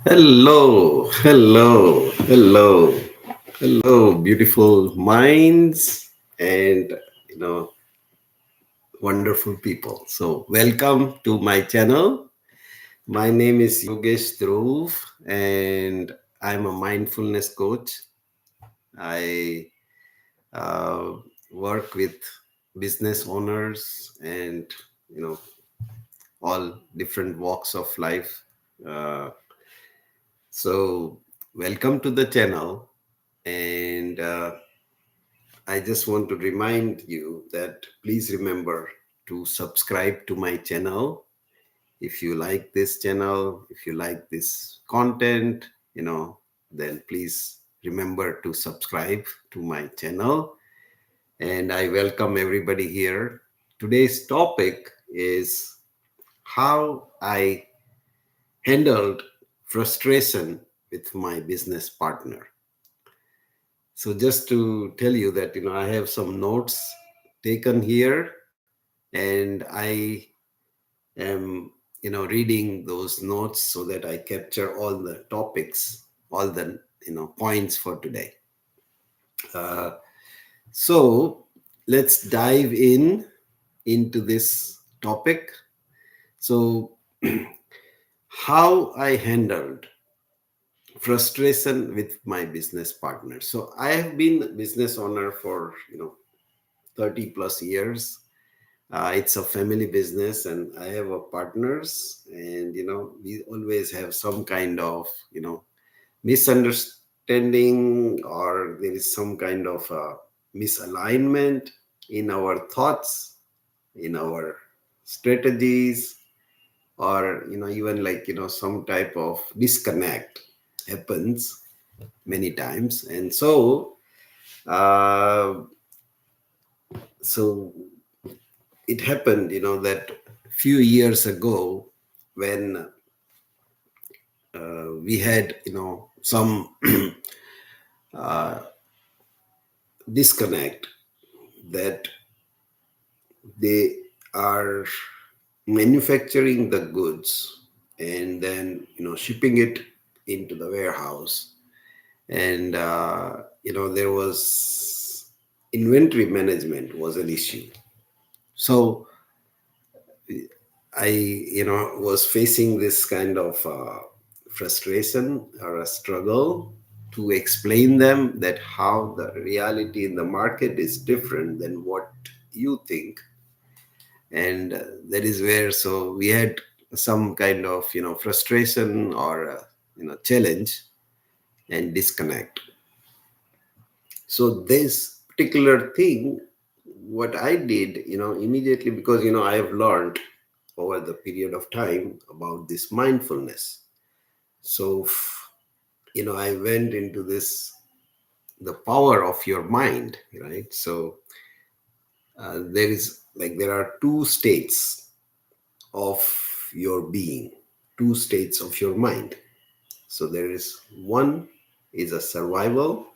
Hello, hello, hello, hello, beautiful minds and wonderful people. So, welcome to my channel. My name is Yogesh Dhruv, and I'm a mindfulness coach. I uh, work with business owners and you know all different walks of life. Uh, so, welcome to the channel, and I just want to remind you that please remember to subscribe to my channel. If you like this channel, if you like this content, then please remember to subscribe to my channel. And I welcome everybody here. Today's topic is how I handled frustration with my business partner. So just to tell you that, I have some notes taken here, and I am, reading those notes so that I capture all the topics, all the, points for today. Uh, so let's dive into this topic. So how I handled frustration with my business partner. So I have been a business owner for 30 plus years. It's a family business, and I have a partners, and we always have some kind of misunderstanding, or there is some kind of misalignment in our thoughts, in our strategies, or even like some type of disconnect happens many times. And uh, so it happened, that few years ago when we had, some uh, disconnect, that they are manufacturing the goods and then, shipping it into the warehouse. And, there was inventory management was an issue. So I, was facing this kind of frustration or a struggle to explain them that how the reality in the market is different than what you think. And that is where, so we had some kind of, frustration or, challenge and disconnect. So this particular thing, what I did, immediately, because, I have learned over the period of time about this mindfulness. So, I went into this, the power of your mind, right? So there are two states of your being, two states of your mind. So there is one is a survival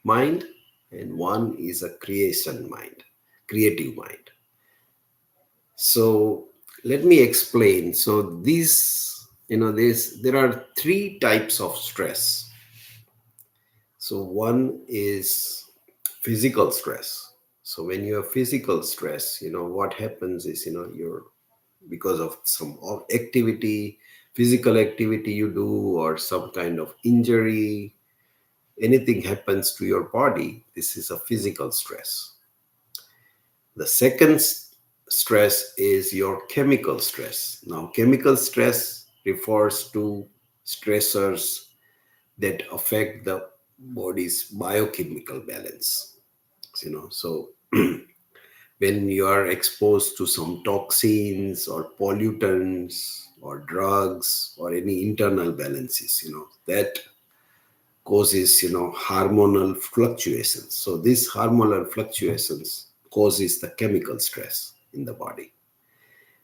mind, and one is a creation mind, creative mind. So let me explain. So there are three types of stress. So one is physical stress. So when you have physical stress, what happens is, you're, because of some activity, physical activity you do, or some kind of injury, anything happens to your body, this is a physical stress. The second stress is your chemical stress. Now, chemical stress refers to stressors that affect the body's biochemical balance. So when you are exposed to some toxins or pollutants or drugs or any internal balances, that causes, hormonal fluctuations. So these hormonal fluctuations causes the chemical stress in the body.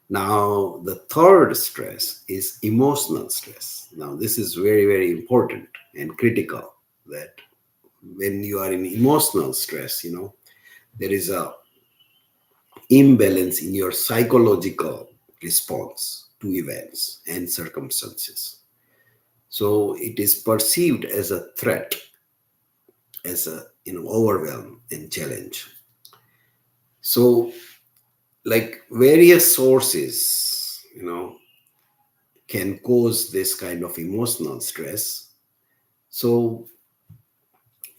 Now, the third stress is emotional stress. Now, this is very, very important and critical, that when you are in emotional stress, there is a imbalance in your psychological response to events and circumstances. So it is perceived as a threat, as a overwhelm and challenge. So like various sources, can cause this kind of emotional stress. So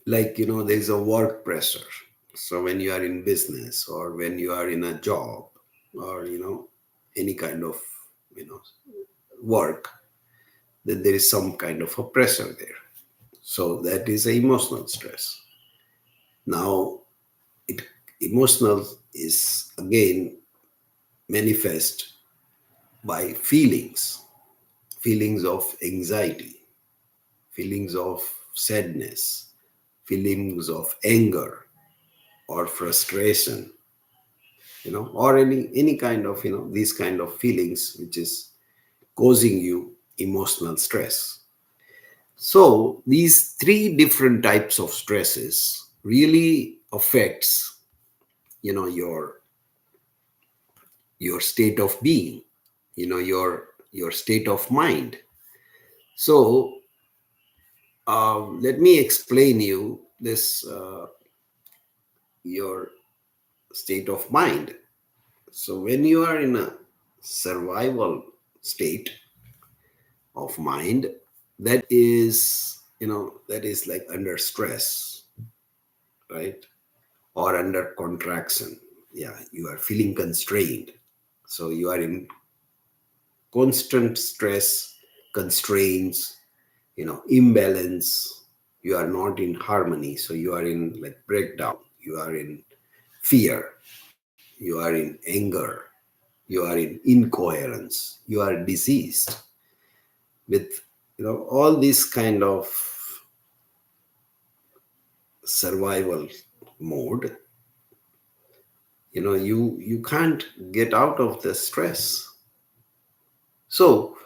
like there's a work pressure. So when you are in business or when you are in a job or any kind of you know work, then there is some kind of a pressure there. So that is a emotional stress. Now it emotional is again manifest by feelings of anxiety, feelings of sadness, feelings of anger or frustration, or any kind of these kind of feelings which is causing you emotional stress. So these three different types of stresses really affects your state of being, your state of mind. So let me explain you this your state of mind. So when you are in a survival state of mind, that is like under stress, right? Or under contraction. Yeah, you are feeling constrained. So you are in constant stress, constraints, imbalance. You are not in harmony. So you are in like breakdown. You are in fear. You are in anger. You are in incoherence. You are diseased with all this kind of survival mode. You can't get out of the stress. So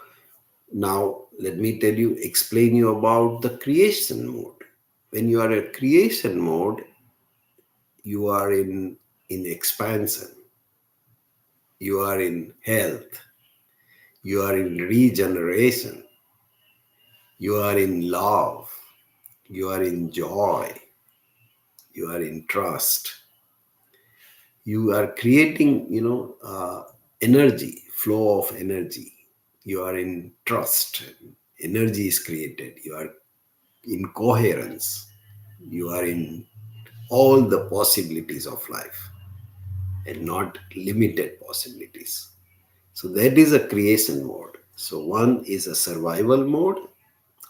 now let me explain you about the creation mode. When you are in creation mode, you are in expansion, you are in health, you are in regeneration, you are in love, you are in joy, you are in trust. You are creating energy, flow of energy. You are in trust, energy is created. You are in coherence, you are in all the possibilities of life and not limited possibilities. So that is a creation mode. So one is a survival mode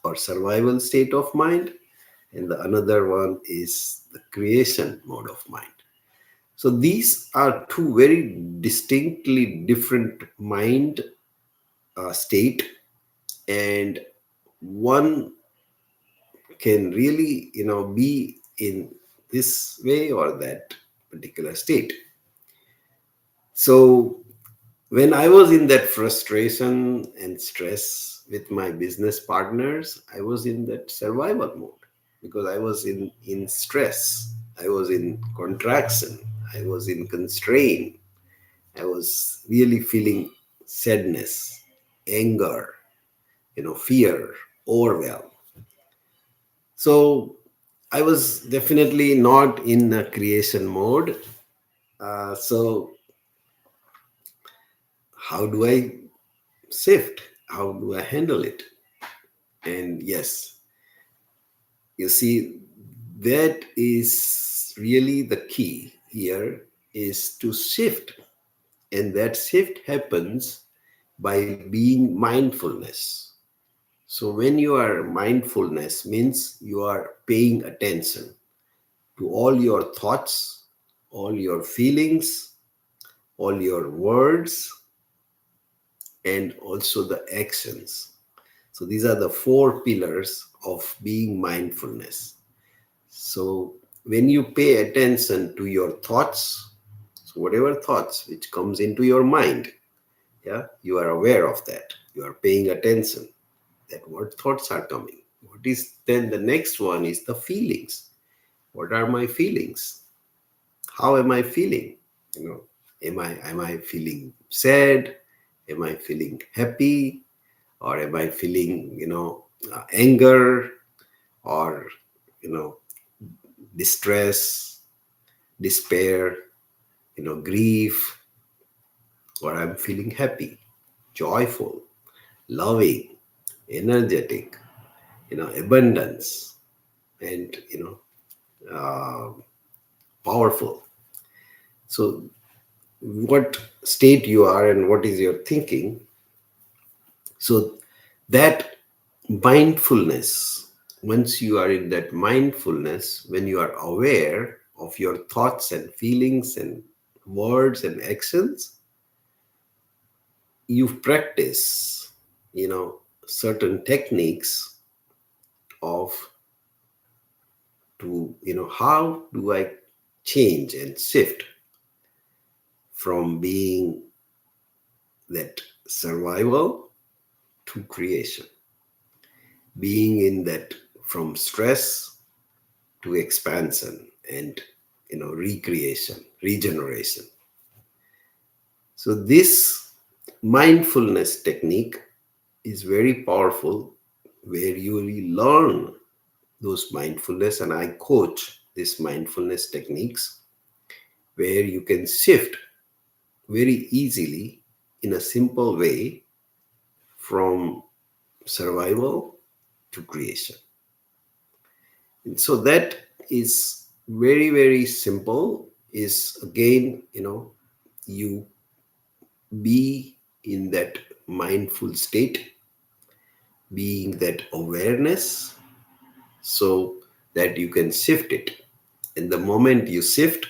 or survival state of mind, and the another one is the creation mode of mind. So these are two very distinctly different mind state, and one can really be in this way or that particular state. So when I was in that frustration and stress with my business partners, I was in that survival mode because I was in stress, I was in contraction, I was in constraint, I was really feeling sadness, anger, fear, overwhelm. So I was definitely not in a creation mode. So how do I shift? How do I handle it? And yes, you see, that is really the key here, is to shift. And that shift happens by being mindfulness. So when you are mindfulness means you are paying attention to all your thoughts, all your feelings, all your words, and also the actions. So these are the four pillars of being mindfulness. So when you pay attention to your thoughts, so whatever thoughts which comes into your mind, yeah, you are aware of that. You are paying attention that what thoughts are coming. What is then the next one is the feelings. What are my feelings? How am I feeling? Am I feeling sad? Am I feeling happy? Or am I feeling anger, or distress, despair, grief, or I'm feeling happy, joyful, loving, energetic, abundance, and uh, powerful. So what state you are and what is your thinking, so that mindfulness, once you are in that mindfulness, when you are aware of your thoughts and feelings and words and actions, you practice certain techniques of how do I change and shift from being that survival to creation, being in that from stress to expansion and recreation, regeneration. So this mindfulness technique is very powerful, where you will learn those mindfulness, and I coach these mindfulness techniques where you can shift very easily in a simple way from survival to creation. And so that is very, very simple. Is again, you be in that mindful state, being that awareness, so that you can shift it. And the moment you shift,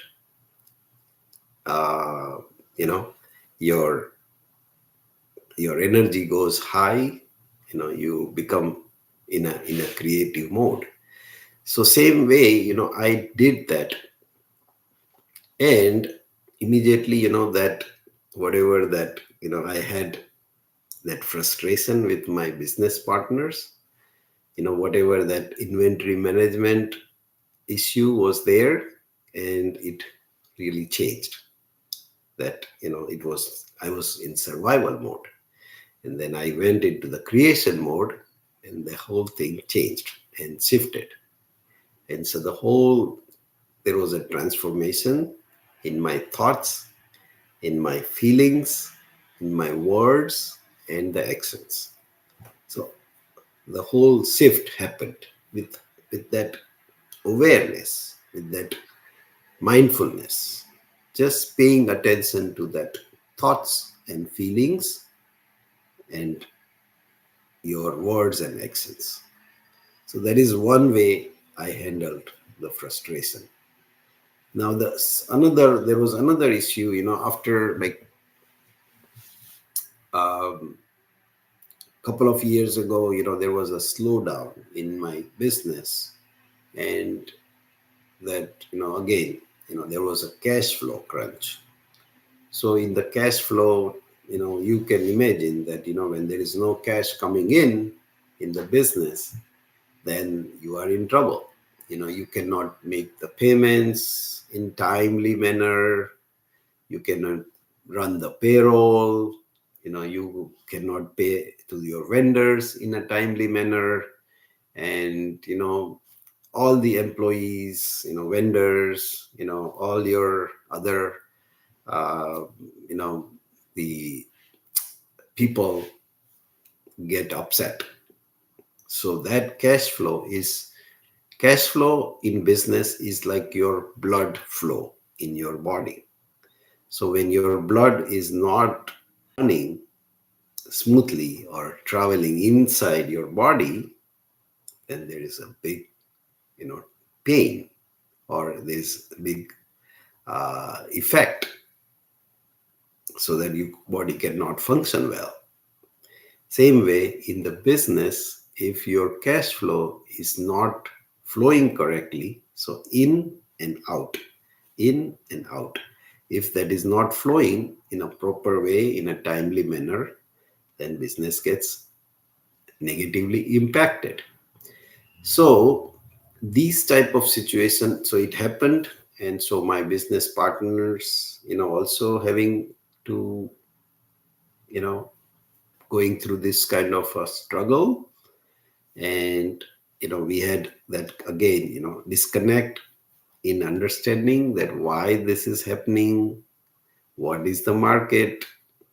uh, you know, your energy goes high. You become in a creative mode. So same way, I did that, and immediately, that whatever that I had that frustration with my business partners, whatever that inventory management issue was there, and it really changed. That it was, I was in survival mode, and then I went into the creation mode, and the whole thing changed and shifted. And so there was a transformation in my thoughts, in my feelings, in my words, and the actions. So the whole shift happened with that awareness, with that mindfulness, just paying attention to that thoughts and feelings and your words and actions. So that is one way I handled the frustration. Now there was another issue, after like couple of years ago, there was a slowdown in my business, and that again, there was a cash flow crunch. So in the cash flow, you can imagine that when there is no cash coming in the business, then you are in trouble. You cannot make the payments in timely manner. You cannot run the payroll. You cannot pay to your vendors in a timely manner. And all the employees, vendors, all your other uh, you know the people get upset. So that cash flow in business is like your blood flow in your body. So when your blood is not running smoothly or traveling inside your body, then there is a big pain, or there's a big effect, so that your body cannot function well. Same way in the business, if your cash flow is not flowing correctly, so in and out, if that is not flowing in a proper way, in a timely manner, then business gets negatively impacted. So these type of situation, so it happened, and so my business partners, also having to, you know, going through this kind of a struggle. And we had that again, disconnect in understanding that why this is happening, what is the market,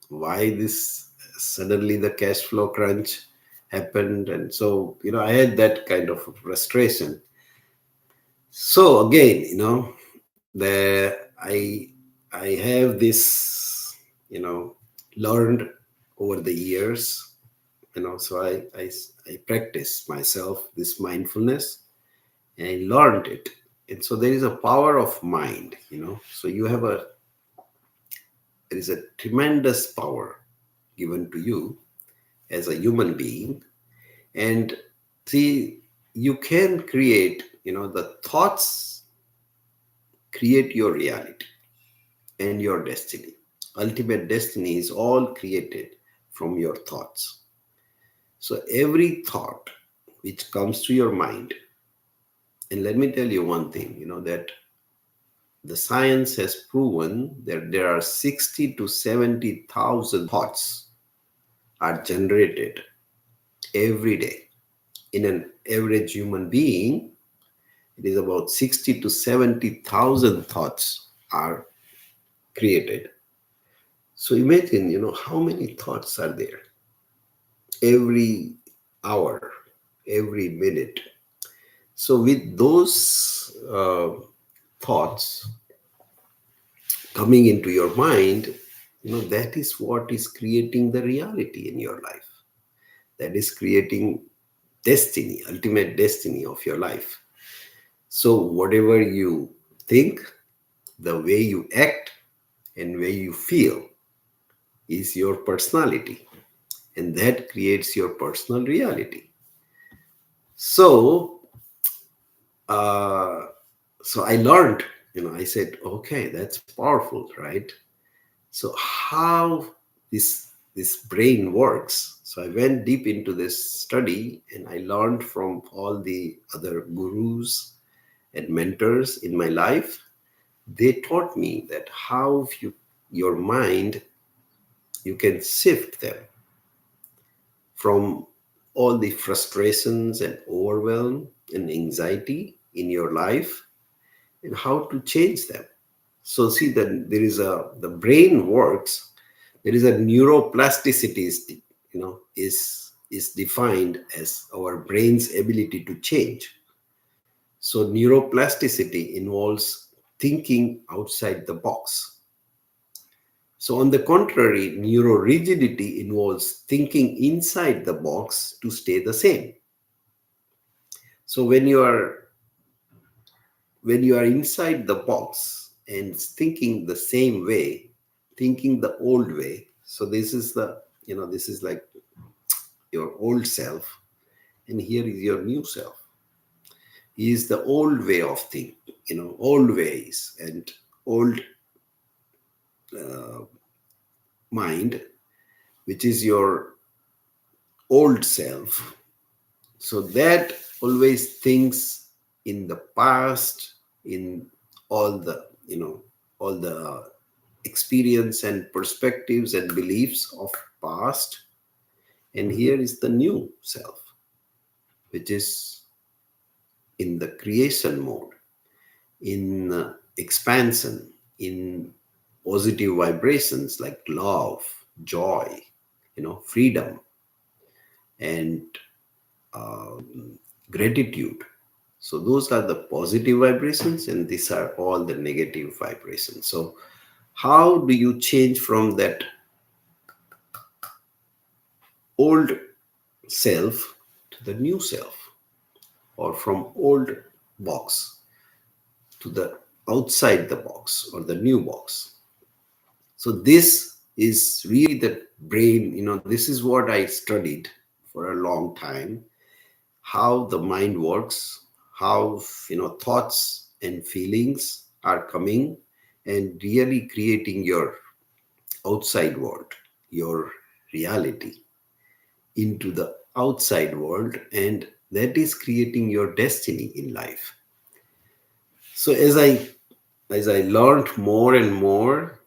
why this suddenly the cash flow crunch happened. And so I had that kind of frustration. So again, I have this, learned over the years, so I practice myself this mindfulness, and I learned it. And so there is a power of mind, so there is a tremendous power given to you as a human being. And see, you can create, the thoughts create your reality and your destiny. Ultimate destiny is all created from your thoughts. So every thought which comes to your mind, and let me tell you one thing, that the science has proven that there are 60 to 70,000 thoughts are generated every day. In an average human being, it is about 60 to 70,000 thoughts are created. So imagine, how many thoughts are there every hour, every minute. So with those thoughts coming into your mind, that is what is creating the reality in your life. That is creating destiny, ultimate destiny of your life. So whatever you think, the way you act, and way you feel is your personality, and that creates your personal reality. So uh, so I learned, I said, okay, that's powerful, right? So how this brain works. So I went deep into this study, and I learned from all the other gurus and mentors in my life. They taught me that how your mind, you can shift them from all the frustrations and overwhelm and anxiety in your life, and how to change them. So see that the brain works. There is a neuroplasticity is defined as our brain's ability to change. So neuroplasticity involves thinking outside the box. So on the contrary, neurorigidity involves thinking inside the box to stay the same. So when you are inside the box and thinking the same way, thinking the old way, so this is like your old self, and here is your new self. Is the old way of thinking, old ways and old mind, which is your old self. So that always thinks in the past, in all the all the experience and perspectives and beliefs of past. And here is the new self, which is in the creation mode, in expansion, in positive vibrations like love, joy, freedom, and gratitude. So those are the positive vibrations, and these are all the negative vibrations. So how do you change from that old self to the new self, or from old box to the outside the box or the new box? So this is really the brain, this is what I studied for a long time, how the mind works, how thoughts and feelings are coming and really creating your outside world, your reality into the outside world, and that is creating your destiny in life. So as I learned more and more,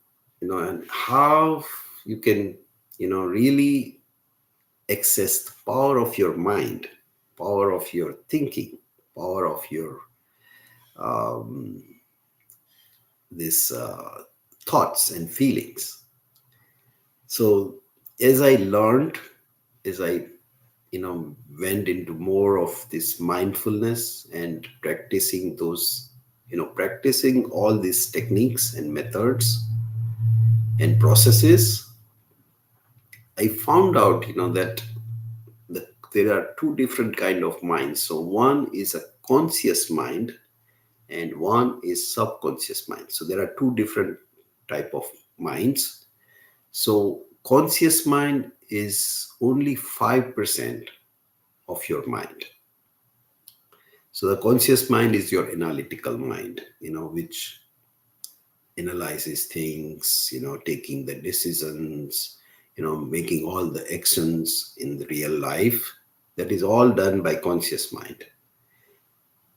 and how you can really access the power of your mind, power of your thinking, power of your um, this thoughts and feelings. So as I learned, as I went into more of this mindfulness and practicing all these techniques and methods and processes, I found out that there are two different kind of minds. So one is a conscious mind and one is subconscious mind. So there are two different type of minds. So conscious mind is only 5% of your mind. So the conscious mind is your analytical mind, which analyzes things, taking the decisions, making all the actions in the real life. That is all done by conscious mind.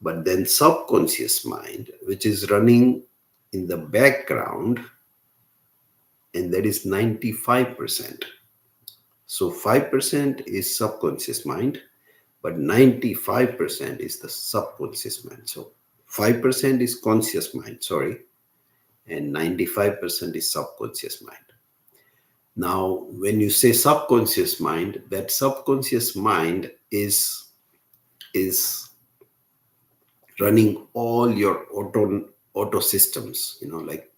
But then subconscious mind, which is running in the background, and that is 95%. So 5% is subconscious mind, but 95% is the subconscious mind. So 5% is conscious mind, sorry, and 95% is subconscious mind. Now, when you say subconscious mind, that subconscious mind is running all your auto systems, like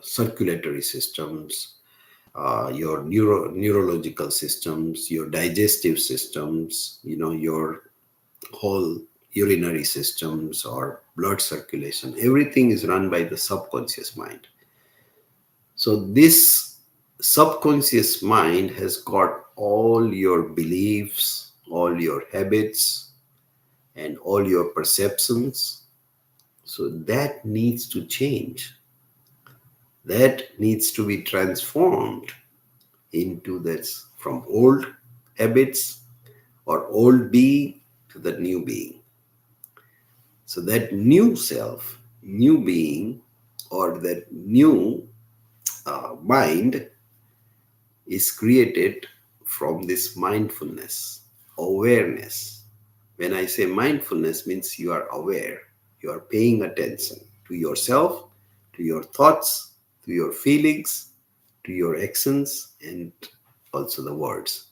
circulatory systems, your neurological systems, your digestive systems, your whole urinary systems or blood circulation. Everything is run by the subconscious mind. So this subconscious mind has got all your beliefs, all your habits, and all your perceptions. So that needs to change. That needs to be transformed into this, from old habits or old being to the new being. So that new self, new being, or that new mind is created from this mindfulness, awareness. When I say mindfulness, means you are aware, you are paying attention to yourself, to your thoughts, to your feelings, to your actions, and also the words.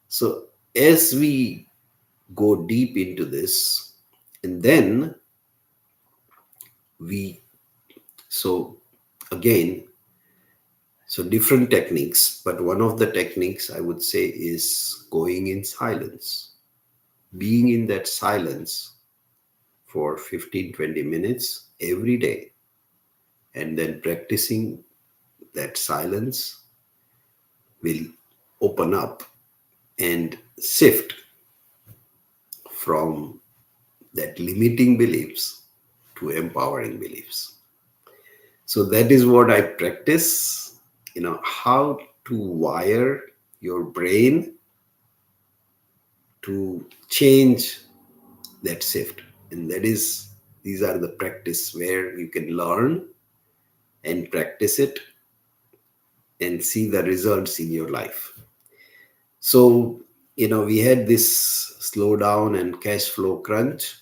So as we go deep into this, and then we, so again, so different techniques, but one of the techniques I would say is going in silence, being in that silence for 15-20 minutes every day, and then practicing that silence will open up and shift from that limiting beliefs to empowering beliefs. So that is what I practice, how to wire your brain to change that shift. And these are the practice where you can learn and practice it and see the results in your life. So, we had this slowdown and cash flow crunch.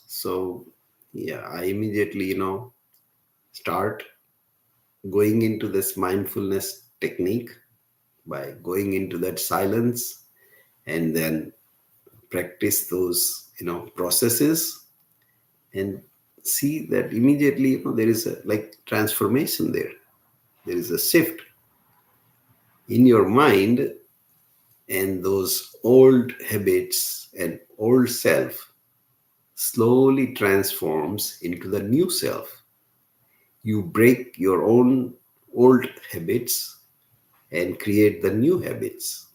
So, yeah, I immediately, start going into this mindfulness technique by going into that silence and then practice those, processes and see that immediately, there is a like transformation there. There is a shift in your mind, and those old habits and old self slowly transforms into the new self. You break your own old habits and create the new habits.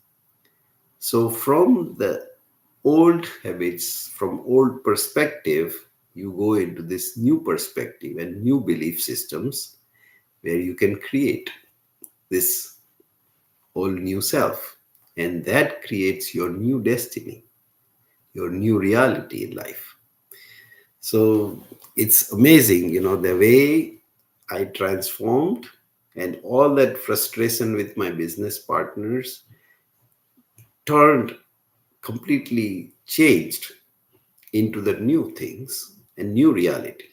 So from the old habits, from old perspective, you go into this new perspective and new belief systems where you can create this whole new self. And that creates your new destiny, your new reality in life. So it's amazing, the way I transformed, and all that frustration with my business partners turned completely changed into the new things and new reality.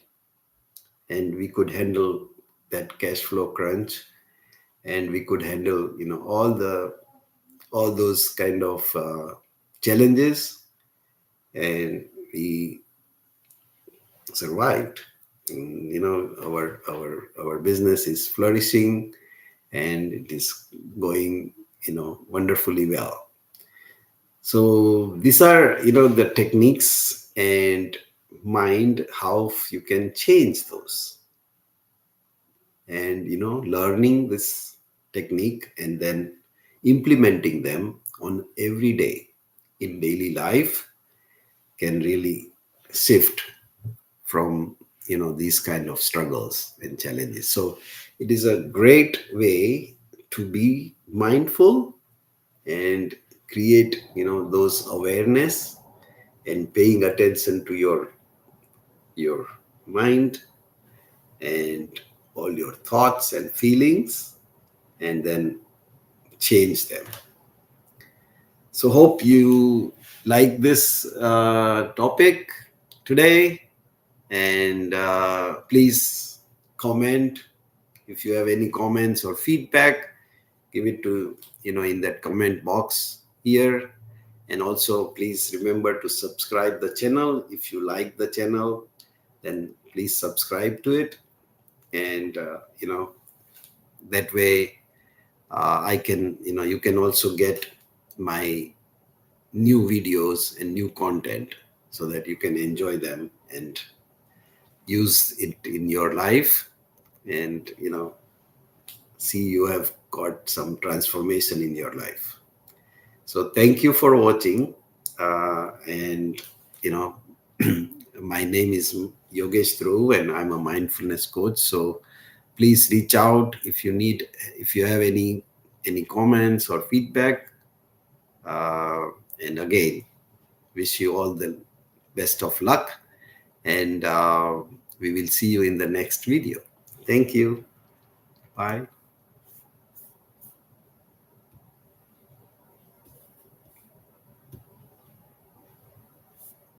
And we could handle that cash flow crunch, and we could handle, all those kind of challenges, and we survived. Our business is flourishing, and it is going, wonderfully well. So these are, the techniques and mind, how you can change those. And, learning this technique and then implementing them on every day in daily life can really shift from, these kind of struggles and challenges. So it is a great way to be mindful and create, those awareness, and paying attention to your mind and all your thoughts and feelings, and then change them. So hope you like this topic today, and please comment. If you have any comments or feedback, give it to, in that comment box here. And also please remember to subscribe the channel. If you like the channel, then please subscribe to it. And that way, I can, you can also get my new videos and new content, so that you can enjoy them and use it in your life, and see you have got some transformation in your life. So thank you for watching, and you know my name is Yogesh Dhruv, and I'm a mindfulness coach. So please reach out if you have any comments or feedback. And again, wish you all the best of luck, and we will see you in the next video. Thank you. Bye.